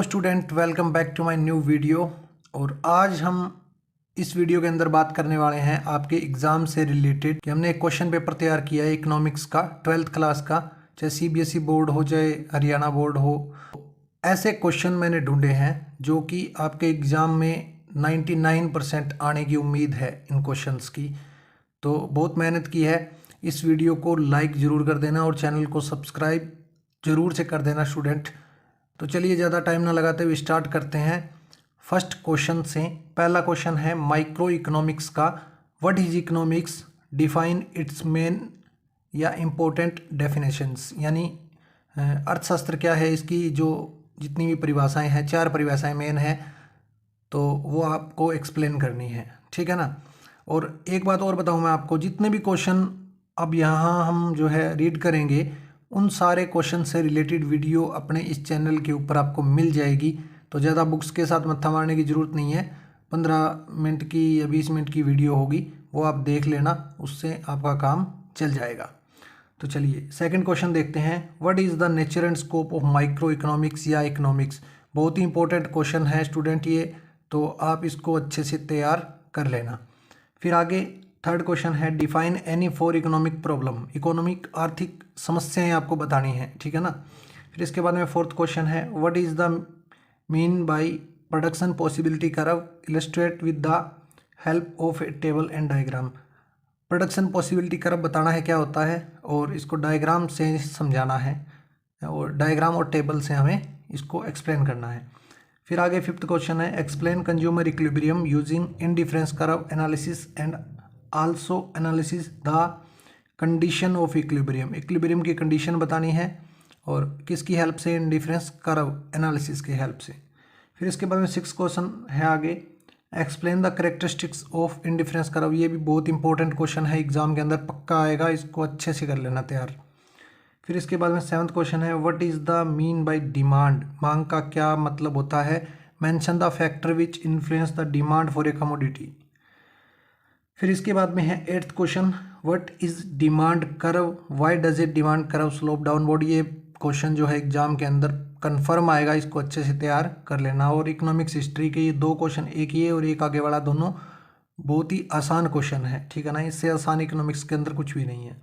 Student, welcome back to my new video. और आज हम इस वीडियो के अंदर बात करने वाले हैं आपके एग्ज़ाम से रिलेटेड कि हमने एक क्वेश्चन पेपर तैयार किया है इकोनॉमिक्स का 12th क्लास का, चाहे सीबीएसई बोर्ड हो चाहे हरियाणा बोर्ड हो। ऐसे क्वेश्चन मैंने ढूंढे हैं जो कि आपके एग्ज़ाम में 99% आने की उम्मीद है इन क्वेश्चंस की। तो बहुत मेहनत की है। इस वीडियो को लाइक ज़रूर कर देना और चैनल को सब्सक्राइब ज़रूर से कर देना स्टूडेंट। तो चलिए ज़्यादा टाइम ना लगाते हुए स्टार्ट करते हैं फर्स्ट क्वेश्चन से। पहला क्वेश्चन है माइक्रो इकोनॉमिक्स का। What is economics, define it's main या इम्पोर्टेंट डेफिनेशंस। यानी अर्थशास्त्र क्या है, इसकी जो जितनी भी परिभाषाएं हैं, 4 परिभाषाएं मेन है, तो वो आपको एक्सप्लेन करनी है, ठीक है ना। और एक बात और बताऊं मैं आपको, जितने भी क्वेश्चन अब यहाँ हम जो है रीड करेंगे उन सारे क्वेश्चन से रिलेटेड वीडियो अपने इस चैनल के ऊपर आपको मिल जाएगी। तो ज़्यादा बुक्स के साथ मत्था मारने की ज़रूरत नहीं है। 15 मिनट की या 20 मिनट की वीडियो होगी, वो आप देख लेना, उससे आपका काम चल जाएगा। तो चलिए सेकंड क्वेश्चन देखते हैं। What is the nature and scope of micro economics या इकोनॉमिक्स। बहुत ही इंपॉर्टेंट क्वेश्चन है स्टूडेंट ये, तो आप इसको अच्छे से तैयार कर लेना। फिर आगे थर्ड क्वेश्चन है define any for economic problem. Economic आर्थिक समस्याएं आपको बतानी है, ठीक है ना। फिर इसके बाद में फोर्थ क्वेश्चन है what is the mean by production possibility curve, illustrate with the help of A table and diagram. Production possibility curve बताना है क्या होता है और इसको डायग्राम से समझाना है, और डायग्राम और टेबल से हमें इसको एक्सप्लेन करना है। फिर आगे फिफ्थ क्वेश्चन है explain consumer equilibrium using indifference curve analysis and also analysis the condition of equilibrium. Equilibrium की कंडीशन बतानी है और किसकी हेल्प से, इंडिफरेंस कर्व एनालिसिस की हेल्प से। फिर इसके बाद में सिक्स क्वेश्चन है आगे explain the characteristics of indifference curve. ये भी बहुत इंपॉर्टेंट क्वेश्चन है, एग्जाम के अंदर पक्का आएगा, इसको अच्छे से कर लेना तैयार। फिर इसके बाद में सेवन्थ क्वेश्चन है what is the mean by demand. मांग का क्या मतलब होता है। Mention the factor which influence the demand for a commodity. फिर इसके बाद में है eighth question what is demand curve, why does it demand curve slope downward. ये क्वेश्चन जो है एग्जाम के अंदर कंफर्म आएगा, इसको अच्छे से तैयार कर लेना। और इकोनॉमिक्स हिस्ट्री के ये 2 क्वेश्चन, एक ये और एक आगे वाला, दोनों बहुत ही आसान क्वेश्चन है, ठीक है ना। इससे आसान इकोनॉमिक्स के अंदर कुछ भी नहीं है।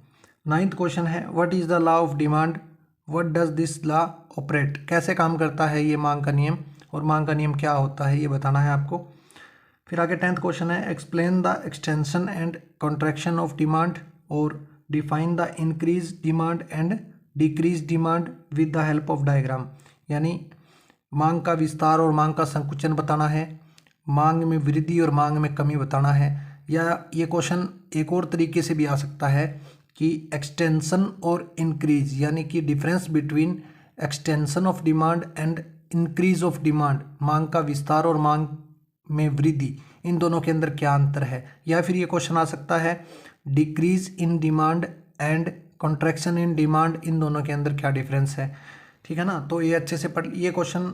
नाइन्थ क्वेश्चन है what is the law of demand, what does this law operate. कैसे काम करता है ये मांग का नियम, और मांग का नियम क्या होता है ये बताना है आपको। फिर आगे 10th क्वेश्चन है explain the extension and contraction of demand और define the increase demand and decrease demand with the help of diagram. यानी मांग का विस्तार और मांग का संकुचन बताना है, मांग में वृद्धि और मांग में कमी बताना है। या ये क्वेश्चन एक और तरीके से भी आ सकता है कि एक्सटेंशन और इंक्रीज, यानी कि difference between extension of demand and increase of demand, मांग का विस्तार और मांग में वृद्धि, इन दोनों के अंदर क्या अंतर है। या फिर ये क्वेश्चन आ सकता है decrease in demand and contraction in demand, इन दोनों के अंदर क्या डिफरेंस है, ठीक है ना। तो ये अच्छे से पढ़, ये क्वेश्चन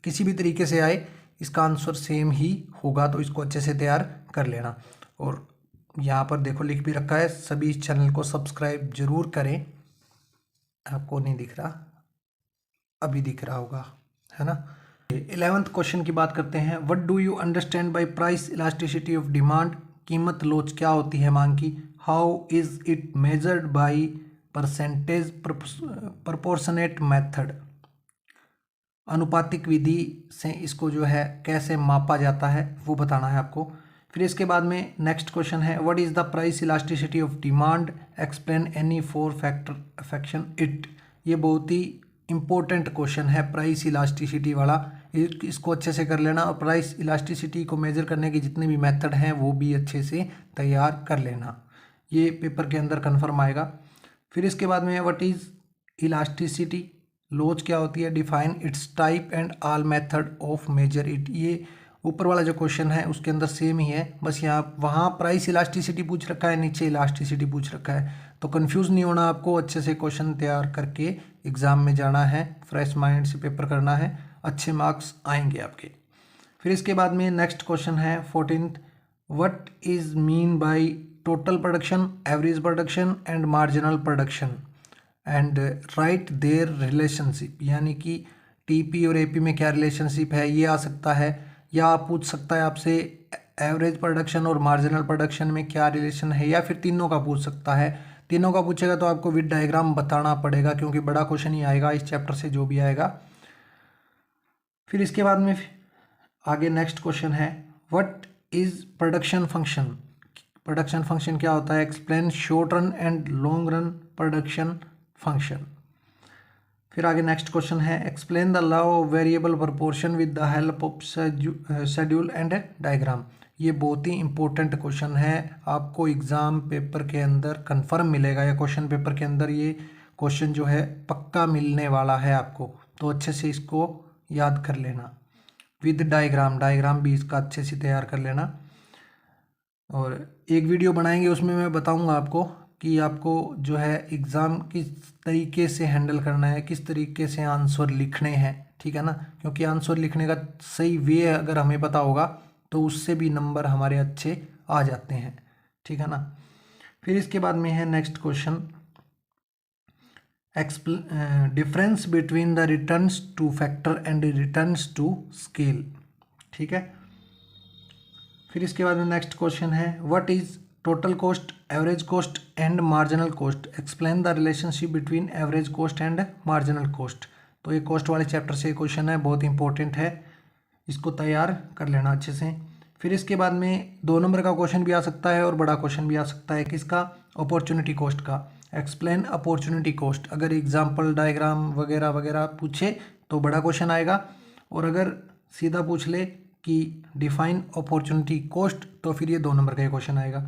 किसी भी तरीके से आए इसका आंसर सेम ही होगा, तो इसको अच्छे से तैयार कर लेना। और यहाँ पर देखो लिख भी रखा है, सभी इस चैनल को सब्सक्राइब जरूर करें। आपको नहीं दिख रहा, अभी दिख रहा होगा, है ना। 11th क्वेश्चन की बात करते हैं what do you understand by price elasticity of demand. कीमत लोच क्या होती है मांग की। How is it measured by percentage proportionate method. अनुपातिक विधि से इसको जो है कैसे मापा जाता है वो बताना है आपको। फिर इसके बाद में नेक्स्ट क्वेश्चन है what is the price elasticity of demand, explain any 4 factor affection it. ये बहुत ही इंपॉर्टेंट क्वेश्चन है प्राइस इलास्टिसिटी वाला, इसको अच्छे से कर लेना। और प्राइस इलास्टिसिटी को मेजर करने के जितने भी मेथड हैं वो भी अच्छे से तैयार कर लेना, ये पेपर के अंदर कन्फर्म आएगा। फिर इसके बाद में व्हाट इज़ इलास्टिसिटी, लोच क्या होती है, define it's type and all method of measure it. ये ऊपर वाला जो क्वेश्चन है उसके अंदर सेम ही है, बस यहाँ वहाँ प्राइस इलास्टिसिटी पूछ रखा है, नीचे इलास्टिसिटी पूछ रखा है, तो कंफ्यूज नहीं होना आपको। अच्छे से क्वेश्चन तैयार करके एग्ज़ाम में जाना है, फ्रेश माइंड से पेपर करना है, अच्छे मार्क्स आएंगे आपके। फिर इसके बाद में नेक्स्ट क्वेश्चन है 14th what is mean by total production, average production and marginal production and right their relationship. यानी कि टीपी और एपी में क्या रिलेशनशिप है, ये आ सकता है। या आप पूछ सकता है आपसे एवरेज प्रोडक्शन और मार्जिनल प्रोडक्शन में क्या रिलेशन है, या फिर तीनों का पूछ सकता है। तीनों का पूछेगा तो आपको विद डायग्राम बताना पड़ेगा, क्योंकि बड़ा क्वेश्चन ही आएगा इस चैप्टर से जो भी आएगा। फिर इसके बाद में आगे नेक्स्ट क्वेश्चन है, what is production function. Production function क्या होता है, explain short run and long run production function. फिर आगे नेक्स्ट क्वेश्चन है, explain the law of variable proportion with the help of schedule and diagram. ये बहुत ही important question है, आपको एग्जाम पेपर के अंदर कंफर्म मिलेगा, या क्वेश्चन पेपर के अंदर ये क्वेश्चन जो है पक्का मिलने वाला है आपको, तो अच्छे से इसको याद कर लेना। विद डायग्राम, डायग्राम भी इसका अच्छे से तैयार कर लेना। और एक वीडियो बनाएंगे उसमें मैं बताऊंगा आपको कि आपको जो है एग्ज़ाम किस तरीके से हैंडल करना है, किस तरीके से आंसर लिखने हैं, ठीक है ना। क्योंकि आंसर लिखने का सही वे अगर हमें पता होगा तो उससे भी नंबर हमारे अच्छे आ जाते हैं, ठीक है ना। फिर इसके बाद में है next question, difference between the returns to factor and returns to scale, ठीक है। फिर इसके बाद में नेक्स्ट क्वेश्चन है, what is total cost, average cost and marginal cost, explain the relationship between average cost and marginal cost. तो ये cost वाले चैप्टर से क्वेश्चन है, बहुत इंपॉर्टेंट है, इसको तैयार कर लेना अच्छे से। फिर इसके बाद में 2 नंबर का क्वेश्चन भी आ सकता है और बड़ा क्वेश्चन भी आ सकता है, किसका, अपॉर्चुनिटी कॉस्ट का। एक्सप्लेन अपॉर्चुनिटी कॉस्ट, अगर एग्जाम्पल डायग्राम वगैरह वगैरह पूछे तो बड़ा क्वेश्चन आएगा, और अगर सीधा पूछ ले कि डिफाइन अपॉर्चुनिटी कॉस्ट तो फिर ये 2 नंबर का क्वेश्चन आएगा।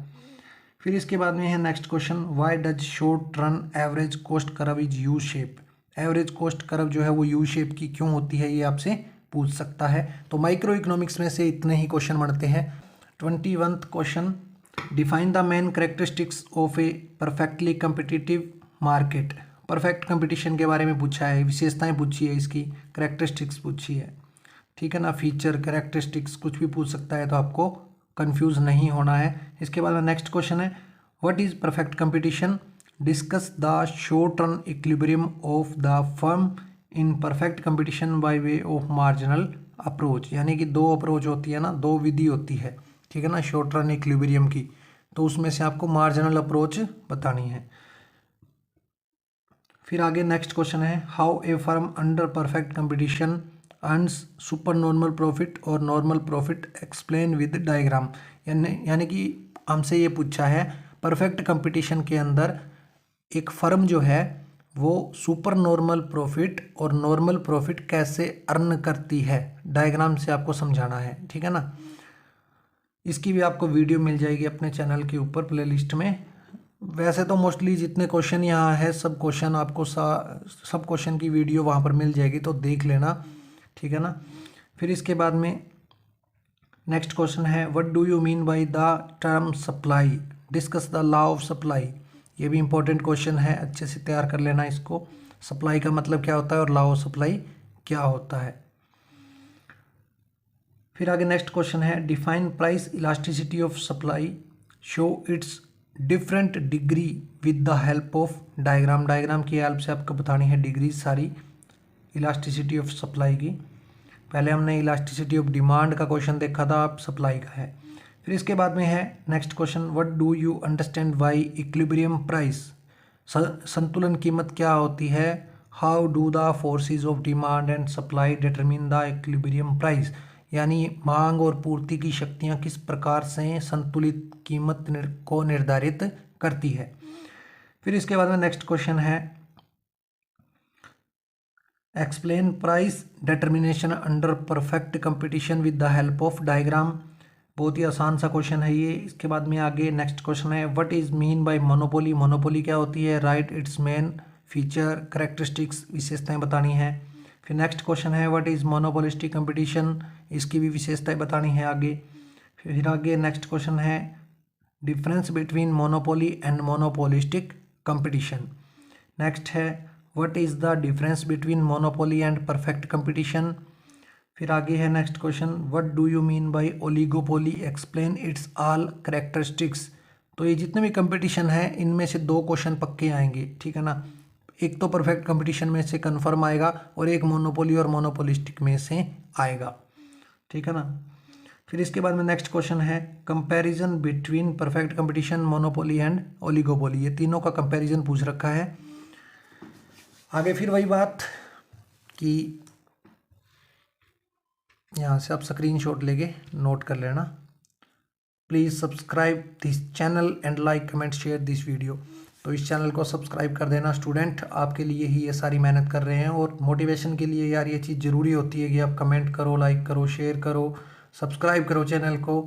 फिर इसके बाद में है next question, why does short run average cost curve is U shape. Average cost curve जो है वो यू शेप की क्यों होती है, ये आपसे पूछ सकता है। तो माइक्रो इकोनॉमिक्स में से इतने ही क्वेश्चन बनते हैं। 21th question, define the main characteristics of A perfectly competitive market. Perfect competition के बारे में पूछा है, विशेषताएं पूछी है, इसकी कैरेक्टरिस्टिक्स पूछी है, ठीक है ना। फीचर, कैरेक्टरिस्टिक्स कुछ भी पूछ सकता है, तो आपको कंफ्यूज नहीं होना है। इसके बाद में नेक्स्ट क्वेश्चन है, what is perfect competition, discuss the short run equilibrium of the firm in perfect competition by way of marginal approach. यानी कि 2 अप्रोच होती है ना, 2 विधि होती है, ठीक है ना, शॉर्ट रन इक्विलिब्रियम की, तो उसमें से आपको मार्जिनल अप्रोच बतानी है। फिर आगे नेक्स्ट क्वेश्चन है, how a firm under perfect competition earns super normal profit और normal profit, explain with diagram. यानी कि हमसे ये पूछा है, परफेक्ट कंपटीशन के अंदर एक फर्म जो है वो सुपर नॉर्मल प्रॉफिट और नॉर्मल प्रॉफिट कैसे अर्न करती है, डायग्राम से आपको समझाना है, ठीक है ना। इसकी भी आपको वीडियो मिल जाएगी अपने चैनल के ऊपर प्लेलिस्ट में। वैसे तो मोस्टली जितने क्वेश्चन यहाँ है सब क्वेश्चन आपको सब क्वेश्चन की वीडियो वहाँ पर मिल जाएगी, तो देख लेना, ठीक है ना। फिर इसके बाद में नेक्स्ट क्वेश्चन है, what do you mean by the term supply, discuss the law of supply. ये भी इंपॉर्टेंट क्वेश्चन है, अच्छे से तैयार कर लेना इसको। सप्लाई का मतलब क्या होता है और लॉ ऑफ सप्लाई क्या होता है। फिर आगे नेक्स्ट क्वेश्चन है, define price elasticity of supply, show it's different degree with the help of diagram. Diagram की हेल्प से आपको बतानी है डिग्री सारी इलास्टिसिटी ऑफ सप्लाई की। पहले हमने इलास्टिसिटी ऑफ डिमांड का क्वेश्चन देखा था, अब सप्लाई का है। फिर इसके बाद में है next question, what do you understand by equilibrium price, संतुलन कीमत क्या होती है। How do the forces of demand and supply determine the equilibrium price, यानी मांग और पूर्ति की शक्तियाँ किस प्रकार से संतुलित कीमत को निर्धारित करती है। फिर इसके बाद में नेक्स्ट क्वेश्चन है, explain price determination under perfect competition with the help of diagram. बहुत ही आसान सा क्वेश्चन है ये। इसके बाद में आगे नेक्स्ट क्वेश्चन है, what is mean by monopoly. Monopoly क्या होती है, right its main feature, characteristics, विशेषताएं बतानी है। फिर नेक्स्ट क्वेश्चन है, व्हाट इज मोनोपोलिस्टिक कंपटीशन, इसकी भी विशेषताएं बतानी है आगे। फिर आगे नेक्स्ट क्वेश्चन है, difference between monopoly and monopolistic competition. Next है, what is the difference between monopoly and perfect competition. फिर आगे है next question, what do you mean bye oligopoly, explain it's all characteristics. तो ये जितने भी कंपटीशन है इनमें से 2 क्वेश्चन पक्के आएंगे, ठीक है ना। एक तो परफेक्ट कंपटीशन में से कन्फर्म आएगा और एक मोनोपोली और मोनोपोलिस्टिक में से आएगा, ठीक है ना। फिर इसके बाद में नेक्स्ट क्वेश्चन है comparison between perfect competition, monopoly and oligopoly. ये तीनों का कंपैरिजन पूछ रखा है। आगे फिर वही बात कि यहाँ से आप स्क्रीनशॉट लेके नोट कर लेना। Please subscribe this channel and like comment share this video. तो इस चैनल को सब्सक्राइब कर देना स्टूडेंट, आपके लिए ही ये सारी मेहनत कर रहे हैं और मोटिवेशन के लिए यार ये चीज़ ज़रूरी होती है कि आप कमेंट करो, लाइक करो, शेयर करो, सब्सक्राइब करो चैनल को,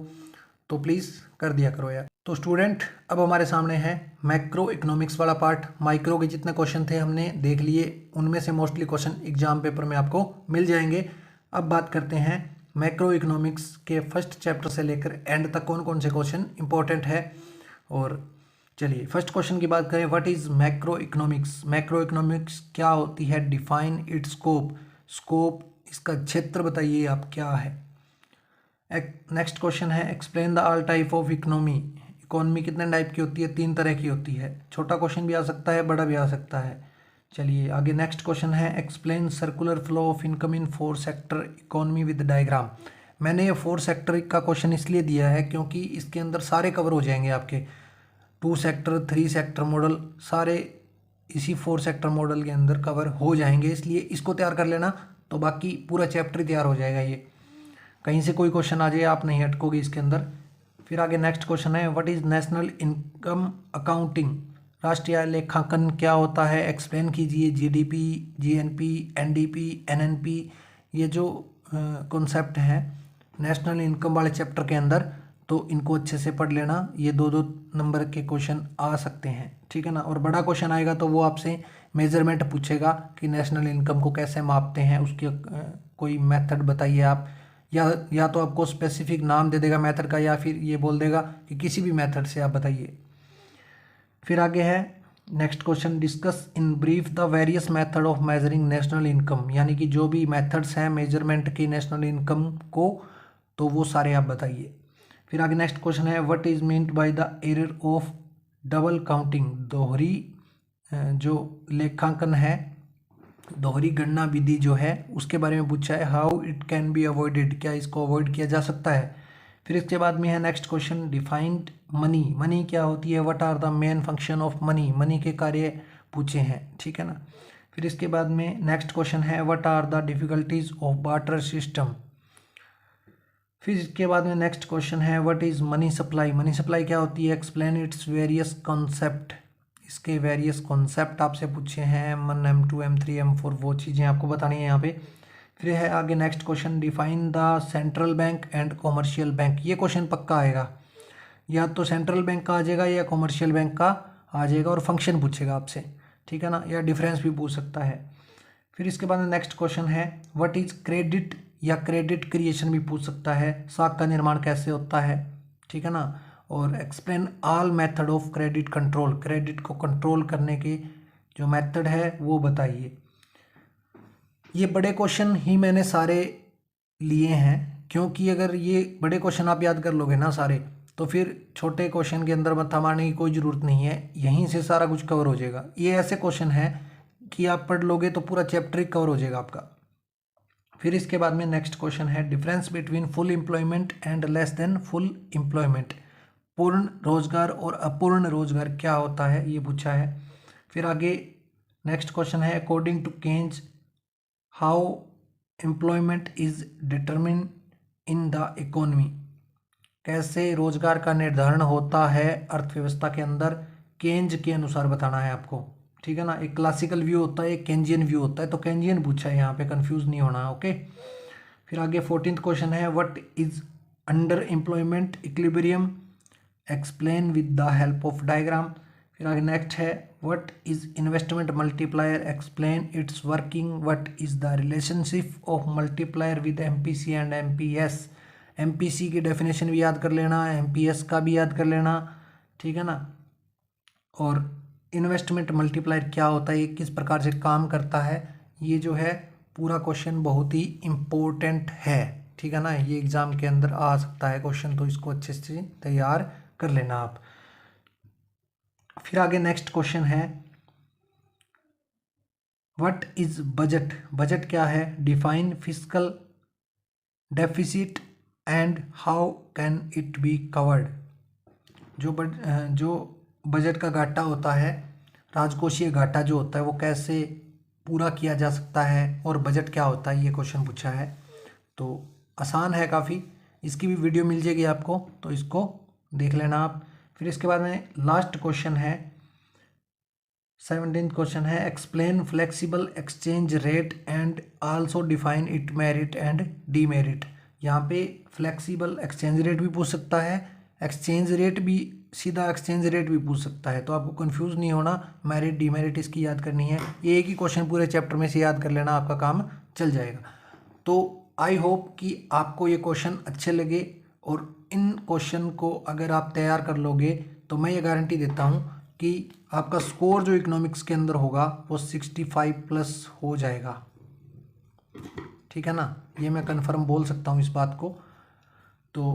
तो प्लीज़ कर दिया करो यार। तो स्टूडेंट अब हमारे सामने है मैक्रो इकोनॉमिक्स वाला पार्ट। माइक्रो के जितने क्वेश्चन थे हमने देख लिए, उनमें से मोस्टली क्वेश्चन एग्जाम पेपर में आपको मिल जाएंगे। अब बात करते हैं मैक्रो इकोनॉमिक्स के फर्स्ट चैप्टर से लेकर एंड तक कौन कौन से क्वेश्चन इंपॉर्टेंट है। और चलिए फर्स्ट क्वेश्चन की बात करें, what is macro economics. Macro economics क्या होती है, डिफाइन इट्स स्कोप। स्कोप इसका क्षेत्र बताइए आप क्या है। नेक्स्ट क्वेश्चन है explain the all type of economy. Economy कितने टाइप की होती है, 3 तरह की होती है। छोटा क्वेश्चन भी आ सकता है, बड़ा भी आ सकता है। चलिए आगे नेक्स्ट क्वेश्चन है explain circular flow of income in 4 sector economy with diagram. मैंने ये 4 सेक्टर का क्वेश्चन इसलिए दिया है क्योंकि इसके अंदर सारे कवर हो जाएंगे आपके 2 सेक्टर 3 सेक्टर मॉडल, सारे इसी 4 सेक्टर मॉडल के अंदर कवर हो जाएंगे, इसलिए इसको तैयार कर लेना तो बाकी पूरा चैप्टर ही तैयार हो जाएगा। ये कहीं से कोई क्वेश्चन आ जाए आप नहीं अटकोगे इसके अंदर। फिर आगे नेक्स्ट क्वेश्चन है what is national income accounting. राष्ट्रीय लेखांकन क्या होता है, एक्सप्लेन कीजिए। जीडीपी, जीएनपी, एनडीपी, एनएनपी, ये जो कॉन्सेप्ट हैं नेशनल इनकम वाले चैप्टर के अंदर, तो इनको अच्छे से पढ़ लेना। ये 2-2 नंबर के क्वेश्चन आ सकते हैं, ठीक है ना। और बड़ा क्वेश्चन आएगा तो वो आपसे मेजरमेंट पूछेगा कि नेशनल इनकम को कैसे मापते हैं, उसके कोई मेथड बताइए आप। या तो आपको स्पेसिफिक नाम दे देगा मेथड का, या फिर ये बोल देगा कि किसी भी मेथड से आप बताइए। फिर आगे है next question discuss in brief the various method of measuring national income. यानी कि जो भी मेथड्स हैं मेजरमेंट की नेशनल इनकम को, तो वो सारे आप बताइए। फिर आगे नेक्स्ट क्वेश्चन है what is meant by the error of double counting. दोहरी जो लेखांकन है, दोहरी गणना विधि जो है उसके बारे में पूछा है। How it can be avoided, क्या इसको अवॉइड किया जा सकता है। फिर इसके बाद में है नेक्स्ट क्वेश्चन डिफाइंड मनी। मनी क्या होती है, what are the main function of money. Money के कार्य पूछे हैं, ठीक है ना। फिर इसके बाद में नेक्स्ट क्वेश्चन है what are the difficulties of barter system. फिर इसके बाद में नेक्स्ट क्वेश्चन है what is money supply. Money supply क्या होती है, एक्सप्लेन इट्स वेरियस कॉन्सेप्ट। इसके वेरियस कॉन्सेप्ट आपसे पूछे हैं, M1 M2 M3 M4, वो चीज़ें आपको बतानी है यहाँ पे। फिर है आगे next question define the central bank and commercial bank. ये क्वेश्चन पक्का आएगा, या तो सेंट्रल बैंक का आ जाएगा या कॉमर्शियल बैंक का आ जाएगा, और फंक्शन पूछेगा आपसे, ठीक है ना, या डिफरेंस भी पूछ सकता है। फिर इसके बाद नेक्स्ट क्वेश्चन है व्हाट इज क्रेडिट, या क्रेडिट क्रिएशन भी पूछ सकता है, साख का निर्माण कैसे होता है, ठीक है ना। और explain all method of credit control. Credit को कंट्रोल करने के जो मेथड है वो बताइए। ये बड़े क्वेश्चन ही मैंने सारे लिए हैं, क्योंकि अगर ये बड़े क्वेश्चन आप याद कर लोगे ना सारे, तो फिर छोटे क्वेश्चन के अंदर मत्था मारने की कोई ज़रूरत नहीं है, यहीं से सारा कुछ कवर हो जाएगा। ये ऐसे क्वेश्चन है कि आप पढ़ लोगे तो पूरा चैप्टर ही कवर हो जाएगा आपका। फिर इसके बाद में नेक्स्ट क्वेश्चन है difference between full employment and less than full employment. पूर्ण रोजगार और अपूर्ण रोजगार क्या होता है, ये पूछा है। फिर आगे नेक्स्ट क्वेश्चन है according to Keynes how employment is determine in the economy. कैसे रोजगार का निर्धारण होता है अर्थव्यवस्था के अंदर, केन्ज के अनुसार बताना है आपको, ठीक है ना। एक क्लासिकल व्यू होता है, एक केंजियन व्यू होता है, तो केंजियन पूछा है यहाँ पे, कंफ्यूज नहीं होना, ओके। फिर आगे 14th क्वेश्चन है what is under employment equilibrium, explain with the help of diagram. फिर आगे नेक्स्ट है what is investment multiplier, explain it's working. What is the relationship of multiplier with MPC and MPS. MPC की definition भी याद कर लेना, MPS का भी याद कर लेना, ठीक है ना। और इन्वेस्टमेंट मल्टीप्लायर क्या होता है, ये किस प्रकार से काम करता है, ये जो है पूरा क्वेश्चन बहुत ही इम्पोर्टेंट है, ठीक है ना। ये एग्ज़ाम के अंदर आ सकता है क्वेश्चन, तो इसको अच्छे से तैयार कर लेना आप। फिर आगे नेक्स्ट क्वेश्चन है व्हाट इज बजट, बजट क्या है, define fiscal deficit and how can it be covered. जो बजट का घाटा होता है, राजकोषीय घाटा जो होता है वो कैसे पूरा किया जा सकता है, और बजट क्या होता है, ये क्वेश्चन पूछा है। तो आसान है काफ़ी, इसकी भी वीडियो मिल जाएगी आपको, तो इसको देख लेना आप। फिर इसके बाद में लास्ट क्वेश्चन है, 17th क्वेश्चन है, explain flexible exchange rate and also define it merit and demerit. यहाँ पे फ्लेक्सिबल एक्सचेंज रेट भी पूछ सकता है, एक्सचेंज रेट भी, सीधा एक्सचेंज रेट भी पूछ सकता है, तो आपको कंफ्यूज नहीं होना, मेरिट डीमेरिट इसकी याद करनी है। ये एक ही क्वेश्चन पूरे चैप्टर में से याद कर लेना, आपका काम चल जाएगा। तो आई होप कि आपको ये क्वेश्चन अच्छे लगे, और इन क्वेश्चन को अगर आप तैयार कर लोगे तो मैं ये गारंटी देता हूँ कि आपका स्कोर जो इकोनॉमिक्स के अंदर होगा वो 65+ हो जाएगा। ठीक है ना, ये मैं कंफर्म बोल सकता हूँ इस बात को। तो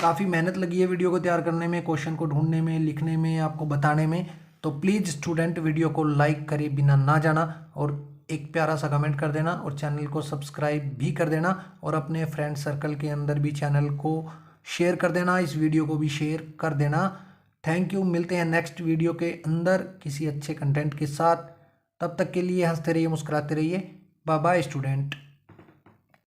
काफ़ी मेहनत लगी है वीडियो को तैयार करने में, क्वेश्चन को ढूंढने में, लिखने में, आपको बताने में। तो प्लीज़ स्टूडेंट वीडियो को लाइक करे बिना ना जाना, और एक प्यारा सा कमेंट कर देना, और चैनल को सब्सक्राइब भी कर देना, और अपने फ्रेंड सर्कल के अंदर भी चैनल को शेयर कर देना, इस वीडियो को भी शेयर कर देना। थैंक यू, मिलते हैं नेक्स्ट वीडियो के अंदर किसी अच्छे कंटेंट के साथ। तब तक के लिए हंसते रहिए, मुस्कुराते रहिए। Bye bye student.